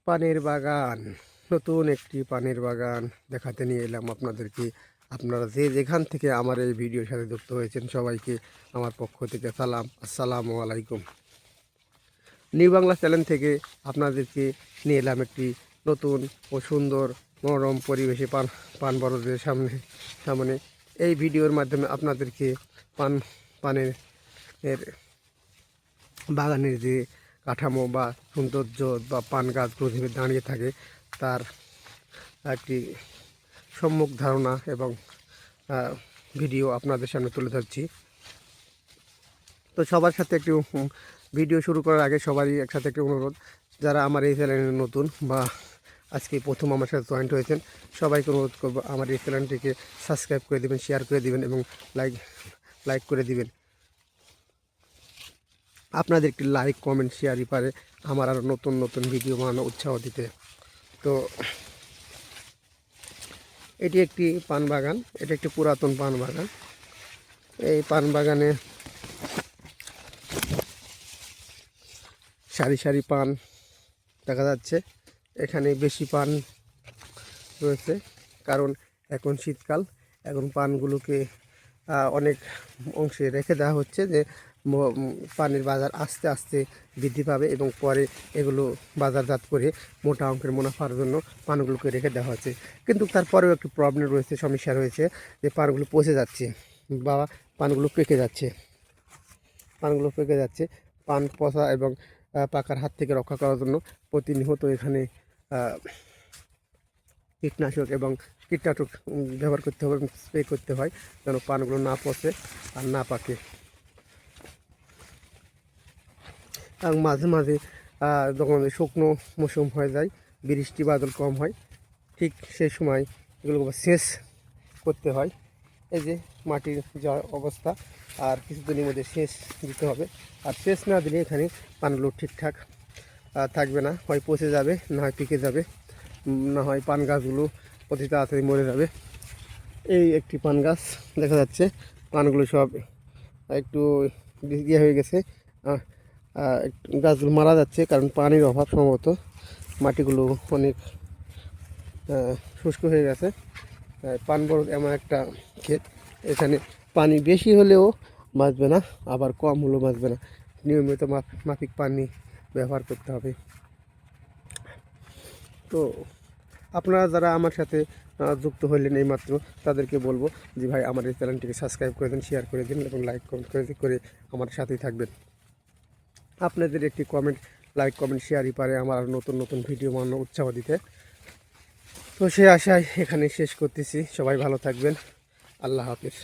পানের বাগান, নতুন একটি পানের বাগান দেখাতে নিয়ে এলাম আপনাদেরকে। আপনারা যে যেখান থেকে আমার এই ভিডিওর সাথে যুক্ত হয়েছেন সবাইকে আমার পক্ষ থেকে সালাম, আসসালামু আলাইকুম। নিউ বাংলা চ্যানেল থেকে আপনাদেরকে নিয়ে এলাম একটি নতুন ও সুন্দর মনোরম পরিবেশে পান বরজের সামনে এই ভিডিওর মাধ্যমে আপনাদেরকে পানের এর বাগানের যে কাঠামো বা সৌন্দর্য বা পান গাছগুলো যেভাবে দাঁড়িয়ে থাকে তার একটি সম্যক ধারণা এবং ভিডিও আপনাদের সামনে তুলে ধরছি। তো সবার সাথে একটু ভিডিও শুরু করার আগে সবারই একসাথে একটি অনুরোধ, যারা আমার এই চ্যানেলে নতুন বা আজকে প্রথম আমার সাথে জয়েন্ট হয়েছেন সবাইকে অনুরোধ করবো আমার এই চ্যানেলটিকে সাবস্ক্রাইব করে দেবেন, শেয়ার করে দেবেন এবং লাইক করে দিবেন। আপনাদের একটি লাইক কমেন্ট শেয়ারই পারে আমার আরও নতুন নতুন ভিডিও বানানো উৎসাহ দিতে। তো এটি একটি পান বাগান, এটি একটি পুরাতন পান বাগান। এই পান বাগানে সারি সারি পান দেখা যাচ্ছে। এখানে বেশি পান রয়েছে কারণ এখন শীতকাল, এখন পানগুলোকে অনেক অংশে রেখে দেওয়া হচ্ছে যে পানের বাজার আস্তে আস্তে বৃদ্ধি পাবে এবং পরে এগুলো বাজারজাত করে মোটা অঙ্কের মুনাফার জন্য পানগুলোকে রেখে দেওয়া হচ্ছে। কিন্তু তারপরেও একটি প্রবলেম রয়েছে, সমস্যা রয়েছে যে পানগুলো পচে যাচ্ছে বা পানগুলো পেকে যাচ্ছে। পান পচা এবং পাকার হাত থেকে রক্ষা করার জন্য প্রতিনিয়ত এখানে কীটনাশক এবং কীটনাশক ব্যবহার করতে হবে এবং স্প্রে করতে হয় যেন পানগুলো না পচে আর না পাকে। এবং মাঝে মাঝে যখন শুকনো মৌসুম হয়ে যায়, বৃষ্টি বাদল কম হয়, ঠিক সেই সময় এগুলো সেচ করতে হয়। এই যে মাটির যা অবস্থা, আর কিছুদিনের মধ্যে সেচ দিতে হবে। আর সেচ না দিলে এখানে পানগুলো ঠিকঠাক থাকবে না, হয় পচে যাবে, না হয় পেকে যাবে, না হয় পান গাছগুলো অতি তাড়াতাড়ি মরে যাবে। এই একটি পান গাছ দেখা যাচ্ছে, পানগুলো সব একটু ইয়ে হয়ে গেছে, গাছগুলো মারা যাচ্ছে কারণ পানির অভাব, সম্ভবত মাটিগুলো অনেক শুষ্ক হয়ে গেছে। পান বরজ এমন একটা ক্ষেত, এখানে পানি বেশি হলেও বাঁচবে না, আবার কম হলেও বাঁচবে না, নিয়মিত মাফিক পানি ব্যবহার করতে হবে। তো আপনারা যারা আমার সাথে যুক্ত হইলেন এইমাত্র, তাদেরকে বলবো যে ভাই আমার এই চ্যানেলটিকে সাবস্ক্রাইব করে দিন, শেয়ার করে দিন এবং লাইক কমেন্ট করে আমার সাথেই থাকবেন। আপনাদের একটি কমেন্ট, লাইক কমেন্ট শেয়ারই পারে আমার নতুন নতুন ভিডিও বানানোর উৎসাহ দিতে। তো সে আশায় এখানে শেষ করতেছি। সবাই ভালো থাকবেন। আল্লাহ হাফেজ।